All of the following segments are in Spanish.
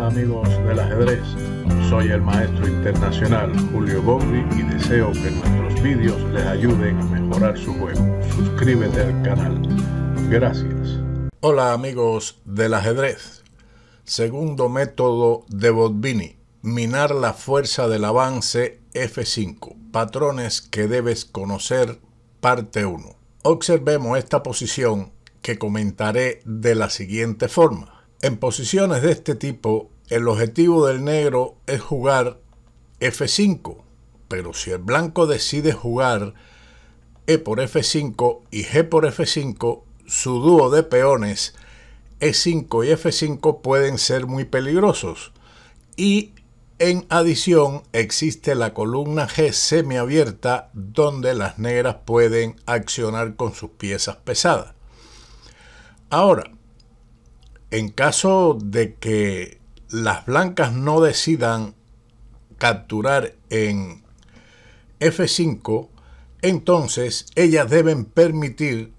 Hola amigos del ajedrez, soy el maestro internacional Julio Bogli y deseo que nuestros vídeos les ayuden a mejorar su juego. Suscríbete al canal. Gracias. Hola amigos del ajedrez. Segundo método de Botvinnik: minar la fuerza del avance F5. Patrones que debes conocer, parte 1. Observemos esta posición que comentaré de la siguiente forma. En posiciones de este tipo, el objetivo del negro es jugar F5, pero si el blanco decide jugar E por F5 y G por F5, su dúo de peones E5 y F5 pueden ser muy peligrosos. Y en adición existe la columna G semiabierta donde las negras pueden accionar con sus piezas pesadas. Ahora, en caso de que las blancas no decidan capturar en F5, entonces ellas deben permitir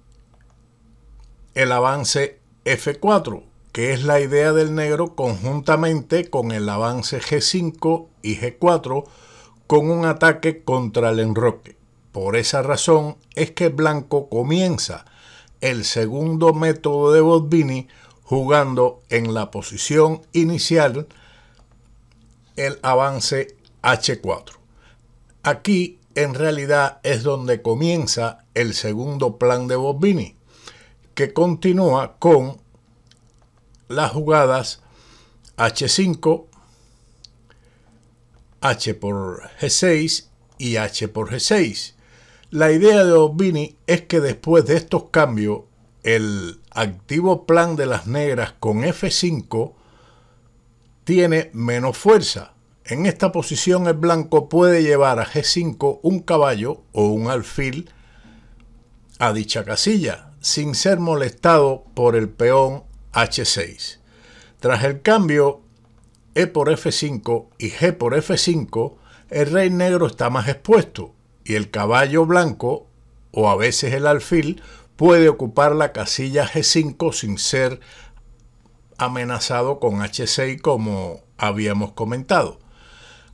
el avance F4, que es la idea del negro conjuntamente con el avance G5 y G4 con un ataque contra el enroque. Por esa razón es que el blanco comienza el segundo método de Botvinnik jugando en la posición inicial el avance H4. Aquí en realidad es donde comienza el segundo plan de Botvinnik, que continúa con las jugadas H5, H por G6 y H por G6. La idea de Botvinnik es que después de estos cambios, el activo plan de las negras con F5 tiene menos fuerza. En esta posición el blanco puede llevar a G5 un caballo o un alfil a dicha casilla, sin ser molestado por el peón H6. Tras el cambio E por F5 y G por F5, el rey negro está más expuesto y el caballo blanco, o a veces el alfil, puede ocupar la casilla G5 sin ser amenazado con H6 como habíamos comentado.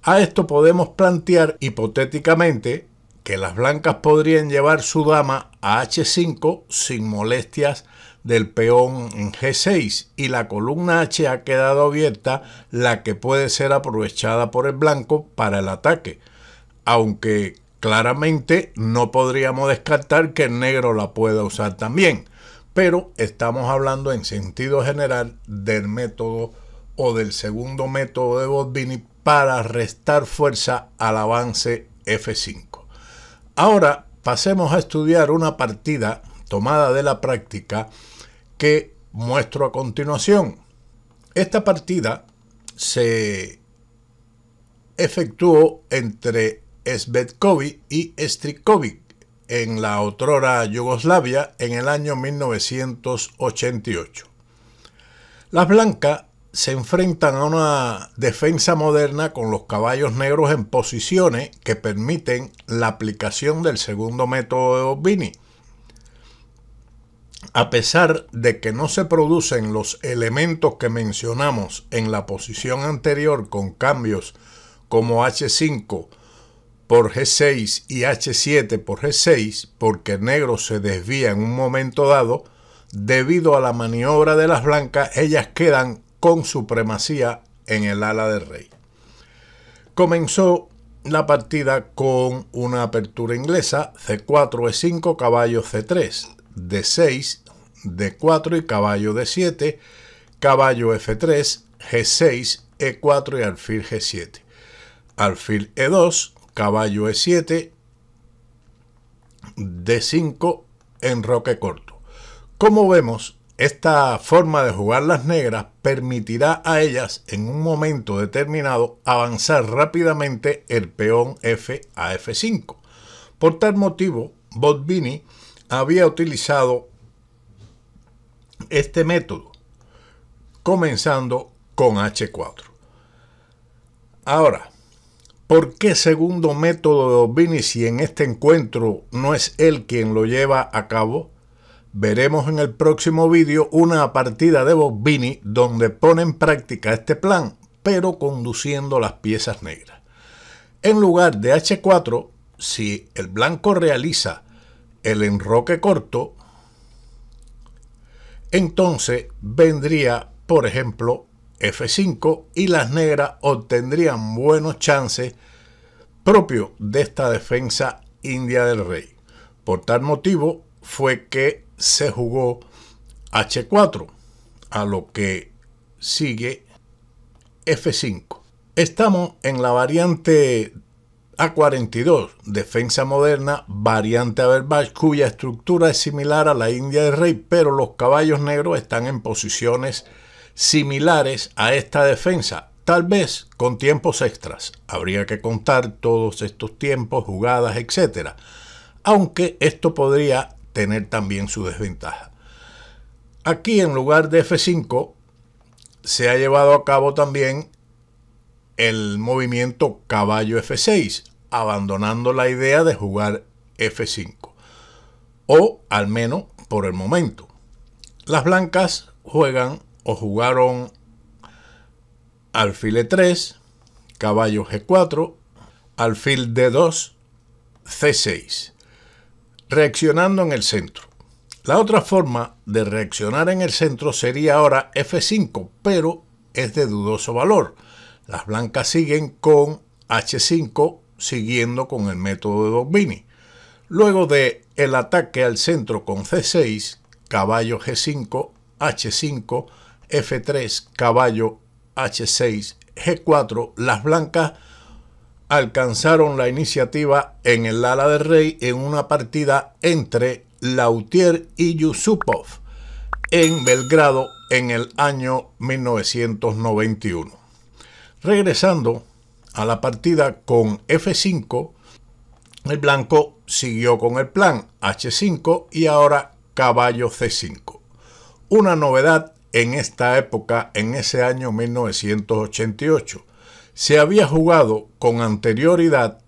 A esto podemos plantear hipotéticamente que las blancas podrían llevar su dama a H5 sin molestias del peón en G6 y la columna H ha quedado abierta, la que puede ser aprovechada por el blanco para el ataque, aunque claramente no podríamos descartar que el negro la pueda usar también, pero estamos hablando en sentido general del método o del segundo método de Botvinnik para restar fuerza al avance F5. Ahora pasemos a estudiar una partida tomada de la práctica que muestro a continuación. Esta partida se efectuó entre Cvetković y Stričković en la otrora Yugoslavia en el año 1988. Las blancas se enfrentan a una defensa moderna con los caballos negros en posiciones que permiten la aplicación del segundo método de Botvinnik. A pesar de que no se producen los elementos que mencionamos en la posición anterior con cambios como H5 por G6 y H7 por G6, porque el negro se desvía en un momento dado, debido a la maniobra de las blancas, ellas quedan con supremacía en el ala del rey. Comenzó la partida con una apertura inglesa: C4, E5, caballo C3, D6, D4 y caballo D7, caballo F3, G6, E4 y alfil G7, alfil E2, caballo E7, D5, enroque corto. Como vemos, esta forma de jugar las negras permitirá a ellas en un momento determinado avanzar rápidamente el peón F a F5. Por tal motivo, Botvinnik había utilizado este método, comenzando con H4. Ahora, ¿por qué segundo método de Botvinnik si en este encuentro no es él quien lo lleva a cabo? Veremos en el próximo vídeo una partida de Botvinnik donde pone en práctica este plan, pero conduciendo las piezas negras. En lugar de H4, si el blanco realiza el enroque corto, entonces vendría, por ejemplo, F5 y las negras obtendrían buenos chances propios de esta defensa india del rey. Por tal motivo fue que se jugó H4, a lo que sigue F5. Estamos en la variante A42, defensa moderna, variante Averbach, cuya estructura es similar a la india del rey, pero los caballos negros están en posiciones similares a esta defensa, tal vez con tiempos extras. Habría que contar todos estos tiempos, jugadas, etc. Aunque esto podría tener también su desventaja. Aquí, en lugar de F5, se ha llevado a cabo también el movimiento caballo F6, abandonando la idea de jugar F5, o al menos por el momento. Las blancas juegan o jugaron alfil E3, caballo G4, alfil D2, C6, reaccionando en el centro. La otra forma de reaccionar en el centro sería ahora F5, pero es de dudoso valor. Las blancas siguen con H5, siguiendo con el método de Dogbini. Luego de el ataque al centro con C6, caballo G5, H5, F3, caballo H6, G4, las blancas alcanzaron la iniciativa en el ala del rey en una partida entre Lautier y Yusupov en Belgrado en el año 1991. Regresando a la partida con F5, el blanco siguió con el plan H5 y ahora caballo C5. Una novedad en esta época, en ese año 1988. Se había jugado con anterioridad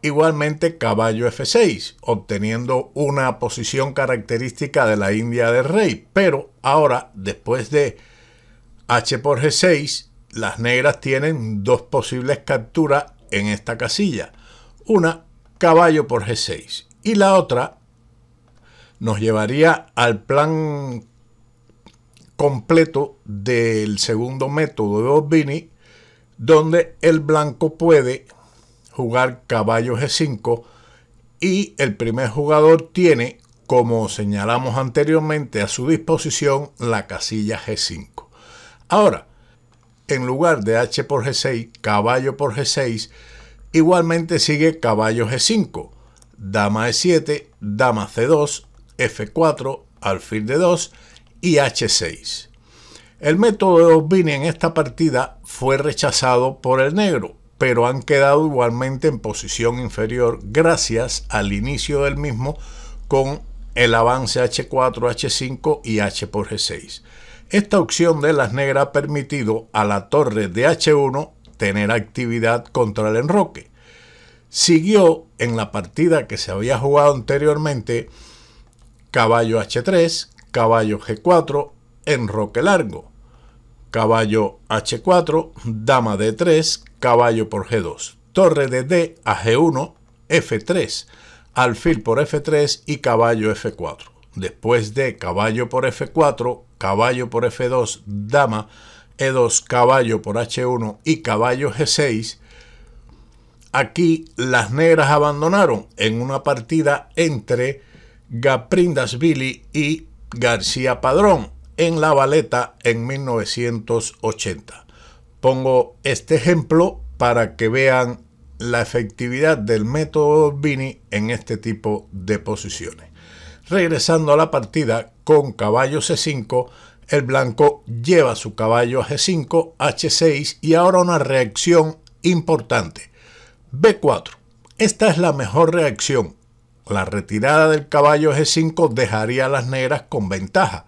igualmente caballo F6, obteniendo una posición característica de la india del rey, pero ahora, después de H por G6, las negras tienen dos posibles capturas en esta casilla. Una, caballo por G6, y la otra nos llevaría al plan completo del segundo método de Dogbini, donde el blanco puede jugar caballo G5 y el primer jugador tiene, como señalamos anteriormente, a su disposición la casilla G5. Ahora, en lugar de H por G6, caballo por G6, igualmente sigue caballo G5, dama E7, dama C2, F4, alfil D2 y H6. El método de Dogbini en esta partida fue rechazado por el negro, pero han quedado igualmente en posición inferior gracias al inicio del mismo con el avance H4, H5 y H por G6. Esta opción de las negras ha permitido a la torre de H1 tener actividad contra el enroque. Siguió en la partida que se había jugado anteriormente caballo H3, caballo G4, enroque largo, caballo H4, dama D3, caballo por G2, torre de D a G1, F3, alfil por F3 y caballo F4. Después de caballo por F4, caballo por F2, dama E2, caballo por H1 y caballo G6, aquí las negras abandonaron en una partida entre Gaprindashvili y García Padrón en La Valeta en 1980. Pongo este ejemplo para que vean la efectividad del método Dogbini en este tipo de posiciones. Regresando a la partida con caballo C5, el blanco lleva su caballo a G5, H6 y ahora una reacción importante. B4. Esta es la mejor reacción. La retirada del caballo G5 dejaría a las negras con ventaja.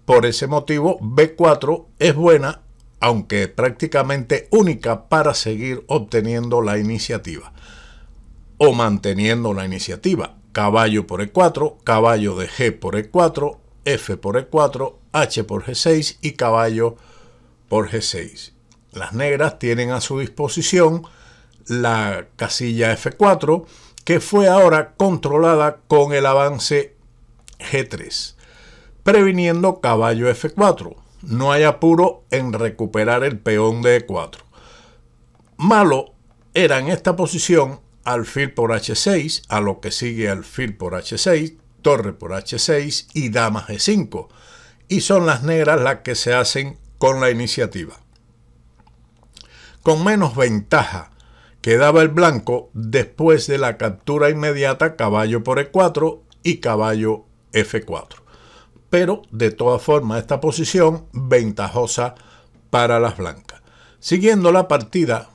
Por ese motivo, B4 es buena, aunque prácticamente única para seguir obteniendo la iniciativa o manteniendo la iniciativa. Caballo por E4, caballo de G por E4, F por E4, H por G6 y caballo por G6. Las negras tienen a su disposición la casilla F4, que fue ahora controlada con el avance G3, previniendo caballo F4. No hay apuro en recuperar el peón de E4. Malo era en esta posición alfil por H6, a lo que sigue alfil por H6, torre por H6 y dama G5. Y son las negras las que se hacen con la iniciativa. Con menos ventaja quedaba el blanco después de la captura inmediata caballo por E4 y caballo F4. Pero de todas formas esta posición ventajosa para las blancas. Siguiendo la partida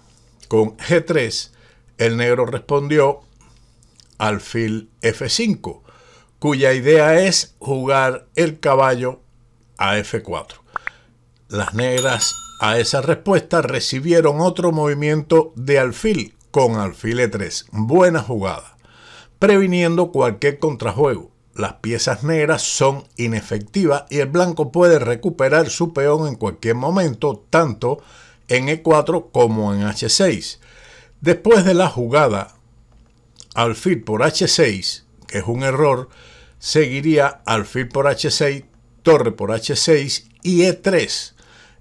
con G3, el negro respondió alfil F5, cuya idea es jugar el caballo a F4. Las negras a esa respuesta recibieron otro movimiento de alfil con alfil E3. Buena jugada, previniendo cualquier contrajuego. Las piezas negras son inefectivas y el blanco puede recuperar su peón en cualquier momento, tanto en E4 como en H6. Después de la jugada alfil por H6, que es un error, seguiría alfil por H6, torre por H6 y E3.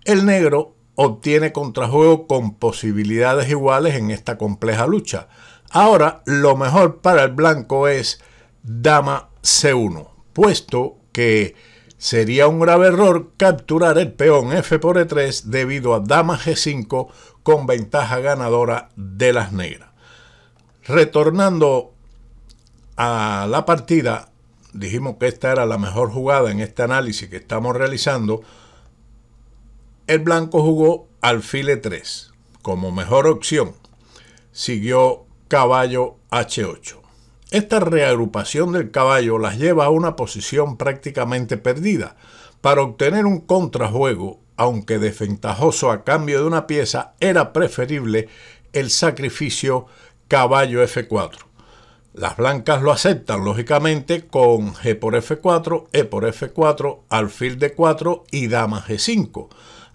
El negro obtiene contrajuego con posibilidades iguales en esta compleja lucha. Ahora lo mejor para el blanco es dama C1, puesto que sería un grave error capturar el peón F por E3 debido a dama G5 con ventaja ganadora de las negras. Retornando a la partida, dijimos que esta era la mejor jugada en este análisis que estamos realizando. El blanco jugó alfil E3 como mejor opción. Siguió caballo H8. Esta reagrupación del caballo las lleva a una posición prácticamente perdida. Para obtener un contrajuego, aunque desventajoso a cambio de una pieza, era preferible el sacrificio caballo F4. Las blancas lo aceptan, lógicamente, con G por F4, E por F4, alfil D4 y dama G5,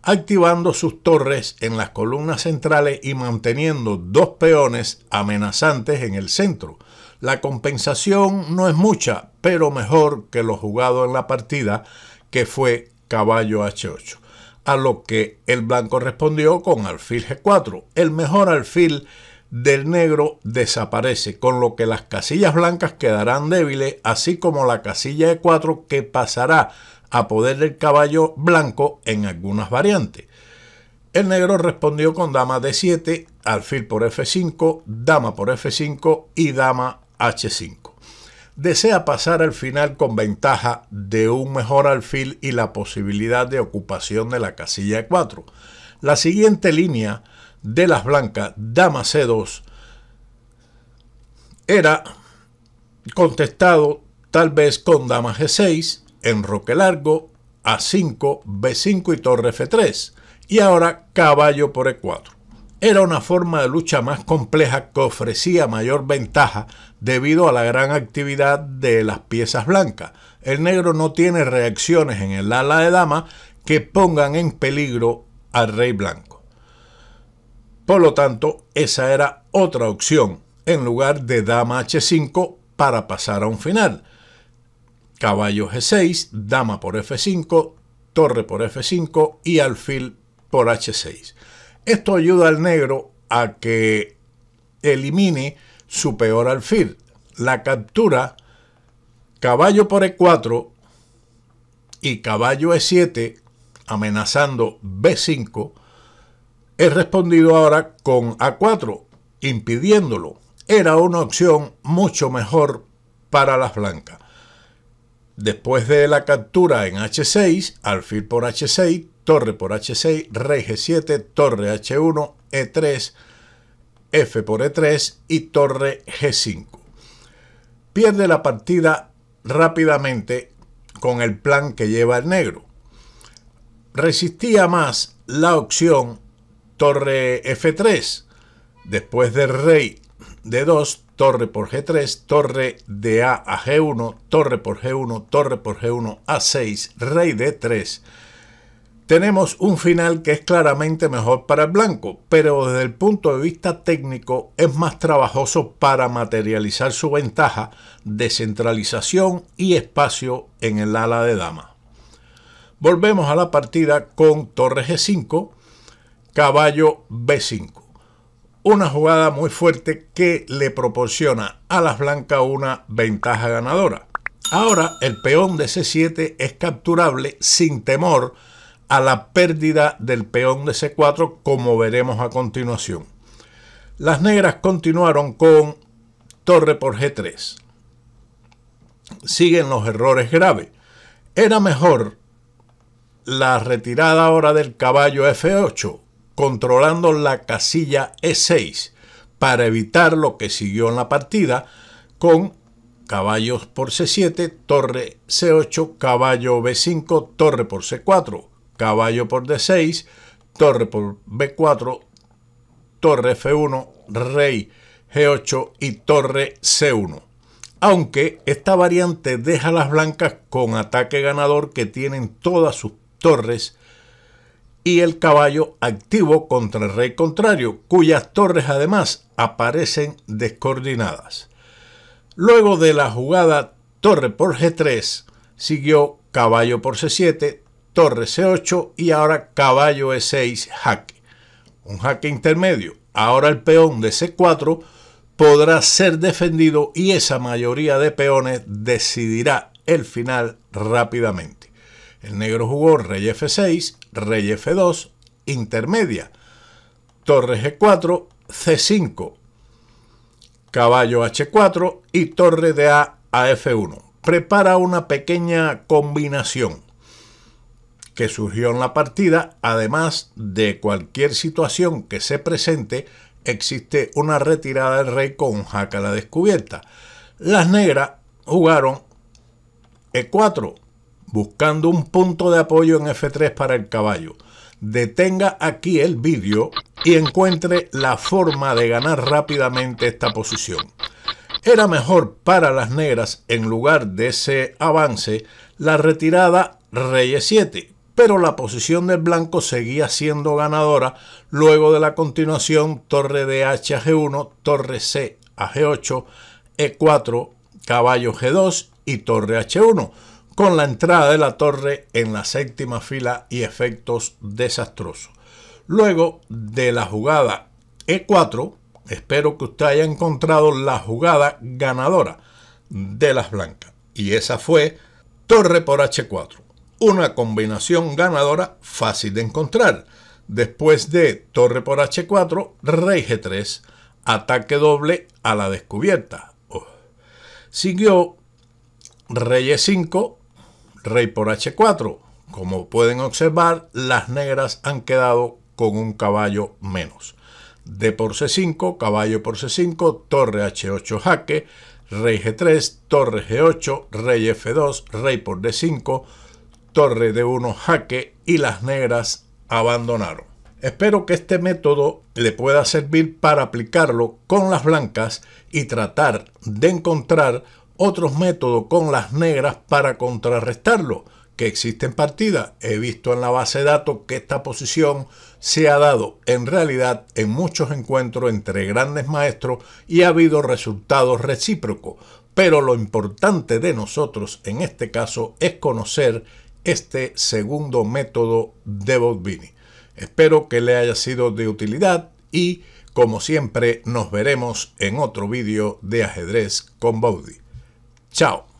activando sus torres en las columnas centrales y manteniendo dos peones amenazantes en el centro. La compensación no es mucha, pero mejor que lo jugado en la partida, que fue caballo H8, a lo que el blanco respondió con alfil G4. El mejor alfil del negro desaparece, con lo que las casillas blancas quedarán débiles, así como la casilla E4, que pasará a poder del caballo blanco en algunas variantes. El negro respondió con dama D7, alfil por F5, dama por F5 y dama H5. Desea pasar al final con ventaja de un mejor alfil y la posibilidad de ocupación de la casilla E4. La siguiente línea de las blancas, dama C2, era contestado tal vez con dama G6, enroque largo, A5, B5 y torre F3, y ahora caballo por E4. Era una forma de lucha más compleja que ofrecía mayor ventaja debido a la gran actividad de las piezas blancas. El negro no tiene reacciones en el ala de dama que pongan en peligro al rey blanco. Por lo tanto, esa era otra opción en lugar de dama H5 para pasar a un final. Caballo G6, dama por F5, torre por F5 y alfil por H6. Esto ayuda al negro a que elimine su peor alfil. La captura caballo por E4 y caballo E7 amenazando B5 es respondido ahora con A4, impidiéndolo. Era una opción mucho mejor para las blancas. Después de la captura en H6, alfil por H6, torre por H6, rey G7, torre H1, E3, F por E3 y torre G5. Pierde la partida rápidamente con el plan que lleva el negro. Resistía más la opción torre F3, después del rey D2, torre por G3, torre de A a G1, torre por G1, torre por G1, A6, rey D3, tenemos un final que es claramente mejor para el blanco, pero desde el punto de vista técnico es más trabajoso para materializar su ventaja de centralización y espacio en el ala de dama. Volvemos a la partida con torre G5, caballo B5. Una jugada muy fuerte que le proporciona a las blancas una ventaja ganadora. Ahora el peón de C7 es capturable sin temor a la pérdida del peón de C4, como veremos a continuación. Las negras continuaron con torre por G3. Siguen los errores graves. Era mejor la retirada ahora del caballo F8, controlando la casilla E6, para evitar lo que siguió en la partida con caballos por C7, torre C8, caballo B5, torre por C4, caballo por D6, torre por B4, torre F1, rey G8 y torre C1. Aunque esta variante deja a las blancas con ataque ganador, que tienen todas sus torres y el caballo activo contra el rey contrario, cuyas torres además aparecen descoordinadas. Luego de la jugada torre por G3 siguió caballo por C7, torre C8 y ahora caballo E6 jaque. Un jaque intermedio. Ahora el peón de C4 podrá ser defendido y esa mayoría de peones decidirá el final rápidamente. El negro jugó rey F6, rey F2, intermedia, torre G4, C5, caballo H4 y torre de A F1. Prepara una pequeña combinación que surgió en la partida. Además de cualquier situación que se presente, existe una retirada del rey con un jaque a la descubierta. Las negras jugaron E4, buscando un punto de apoyo en F3 para el caballo. Detenga aquí el vídeo y encuentre la forma de ganar rápidamente esta posición. Era mejor para las negras, en lugar de ese avance, la retirada rey E7, pero la posición del blanco seguía siendo ganadora luego de la continuación torre de H a G1, torre C a G8, E4, caballo G2 y torre H1, con la entrada de la torre en la séptima fila y efectos desastrosos. Luego de la jugada E4, espero que usted haya encontrado la jugada ganadora de las blancas, y esa fue torre por H4. Una combinación ganadora fácil de encontrar. Después de torre por H4, rey G3, ataque doble a la descubierta. Siguió rey E5, rey por H4. Como pueden observar, las negras han quedado con un caballo menos. D por C5, caballo por C5, torre H8 jaque, rey G3, torre G8, rey F2, rey por D5, torre D1 jaque y las negras abandonaron. Espero que este método le pueda servir para aplicarlo con las blancas y tratar de encontrar otros métodos con las negras para contrarrestarlo, que existen partidas. He visto en la base de datos que esta posición se ha dado en realidad en muchos encuentros entre grandes maestros y ha habido resultados recíprocos, pero lo importante de nosotros en este caso es conocer este segundo método de Botbini. Espero que le haya sido de utilidad y, como siempre, nos veremos en otro vídeo de ajedrez con Bowdy. Chao.